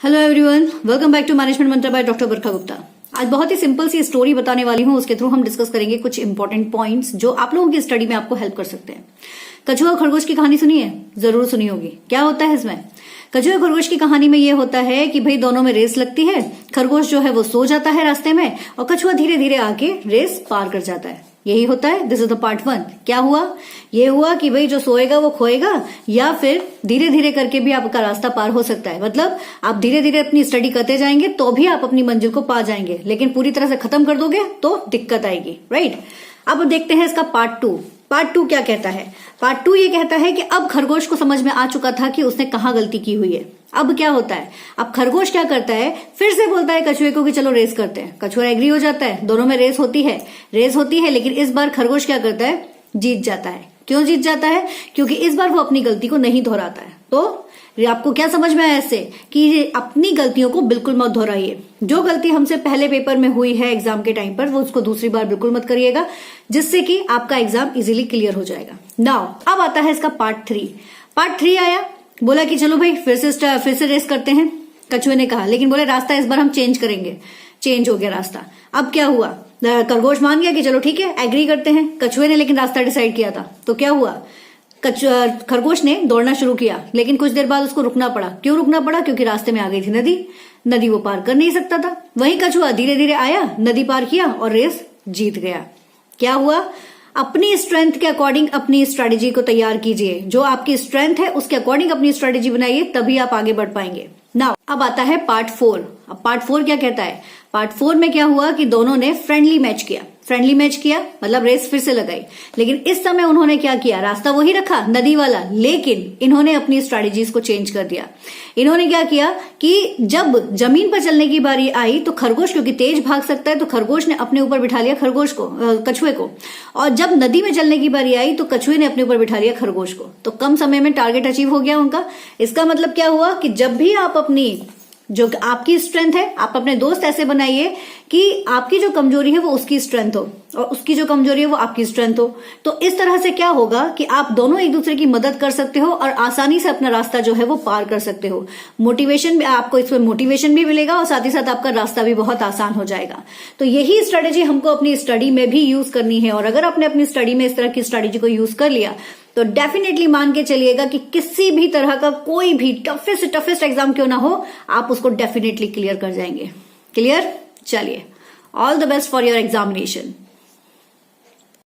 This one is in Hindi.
Hello everyone, welcome back to management mantra by doctor Barkha Gupta. आज बहुत ही सिंपल सी स्टोरी बताने वाली हूं, उसके थ्रू हम डिस्कस करेंगे कुछ इंपॉर्टेंट पॉइंट्स जो आप लोगों की स्टडी में आपको हेल्प कर सकते हैं। कछुआ और खरगोश की कहानी सुनी है? जरूर सुनी होगी। क्या होता है इसमें? कछुआ खरगोश की कहानी में ये होता है कि भाई दोनों में रेस लगती है। खरगोश जो है वो सो जाता है रास्ते में और कछुआ धीरे धीरे आके रेस पार कर जाता है। यही होता है। This is the part 1। क्या हुआ? ये हुआ कि भाई जो सोएगा वो खोएगा, या फिर धीरे धीरे करके भी आपका रास्ता पार हो सकता है। मतलब आप धीरे धीरे अपनी स्टडी करते जाएंगे तो भी आप अपनी मंजिल को पा जाएंगे, लेकिन पूरी तरह से खत्म कर दोगे तो दिक्कत आएगी, राइट? अब देखते हैं इसका पार्ट 2। पार्ट 2 क्या कहता है? पार्ट 2 ये कहता है कि अब खरगोश को समझ में आ चुका था कि उसने कहाँ गलती की हुई है। अब क्या होता है? अब खरगोश क्या करता है, फिर से बोलता है कछुए को कि चलो रेस करते हैं। कछुआ एग्री हो जाता है, दोनों में रेस होती है, लेकिन इस बार खरगोश क्या करता है? जीत जाता है। क्यों जीत जाता है? क्योंकि इस बार वो अपनी गलती को नहीं दोहराता है। तो आपको क्या समझ में आया इससे कि अपनी गलतियों को बिल्कुल मत दोहराइए। जो गलती हमसे पहले पेपर में हुई है एग्जाम के टाइम पर, वो उसको दूसरी बार बिल्कुल मत करिएगा, जिससे कि आपका एग्जाम इजीली क्लियर हो जाएगा। नाउ अब आता है इसका पार्ट 3। पार्ट 3 आया, बोला कि चलो भाई फिर से रेस करते हैं। कछुए ने कहा, लेकिन बोले रास्ता इस बार हम चेंज करेंगे। चेंज हो गया रास्ता। अब क्या हुआ? खरगोश मान गया कि चलो ठीक है, एग्री करते हैं। कछुए ने लेकिन रास्ता डिसाइड किया था, तो क्या हुआ? खरगोश ने दौड़ना शुरू किया, लेकिन कुछ देर बाद उसको रुकना पड़ा। क्यों रुकना पड़ा? क्योंकि रास्ते में आ गई थी नदी वो पार कर नहीं सकता था। वहीं कछुआ धीरे धीरे आया, नदी पार किया और रेस जीत गया। क्या हुआ? अपनी स्ट्रेंथ के अकॉर्डिंग अपनी स्ट्रेटेजी को तैयार कीजिए। जो आपकी स्ट्रेंथ है उसके अकॉर्डिंग अपनी स्ट्रेटेजी बनाइए, तभी आप आगे बढ़ पाएंगे। नाउ अब आता है पार्ट 4। अब पार्ट 4 क्या कहता है? पार्ट 4 में क्या हुआ कि दोनों ने फ्रेंडली मैच किया, मतलब रेस फिर से लगाई। लेकिन इस समय उन्होंने क्या किया? रास्ता वही रखा, नदी वाला, लेकिन इन्होंने अपनी स्ट्रेटेजीज को चेंज कर दिया। इन्होंने क्या किया कि जब जमीन पर चलने की बारी आई तो खरगोश क्योंकि तेज भाग सकता है, तो खरगोश ने अपने ऊपर बिठा लिया कछुए को, और जब नदी में चलने की बारी आई तो कछुए ने अपने ऊपर बिठा लिया खरगोश को। तो कम समय में टारगेट अचीव हो गया उनका। इसका मतलब क्या हुआ कि जब भी आप अपनी जो आपकी स्ट्रेंथ है, आप अपने दोस्त ऐसे बनाइए कि आपकी जो कमजोरी है वो उसकी स्ट्रेंथ हो और उसकी जो कमजोरी है वो आपकी स्ट्रेंथ हो। तो इस तरह से क्या होगा कि आप दोनों एक दूसरे की मदद कर सकते हो और आसानी से अपना रास्ता जो है वो पार कर सकते हो। मोटिवेशन भी आपको, इसमें मोटिवेशन भी मिलेगा और साथ ही साथ आपका रास्ता भी बहुत आसान हो जाएगा। तो यही स्ट्रेटेजी हमको अपनी स्टडी में भी यूज करनी है, और अगर आपने अपनी स्टडी में इस तरह की स्ट्रेटेजी को यूज कर लिया तो डेफिनेटली मान के चलिएगा कि किसी भी तरह का कोई भी टफेस्ट एग्जाम क्यों ना हो, आप उसको डेफिनेटली क्लियर कर जाएंगे। क्लियर? चलिए, all the best for your examination.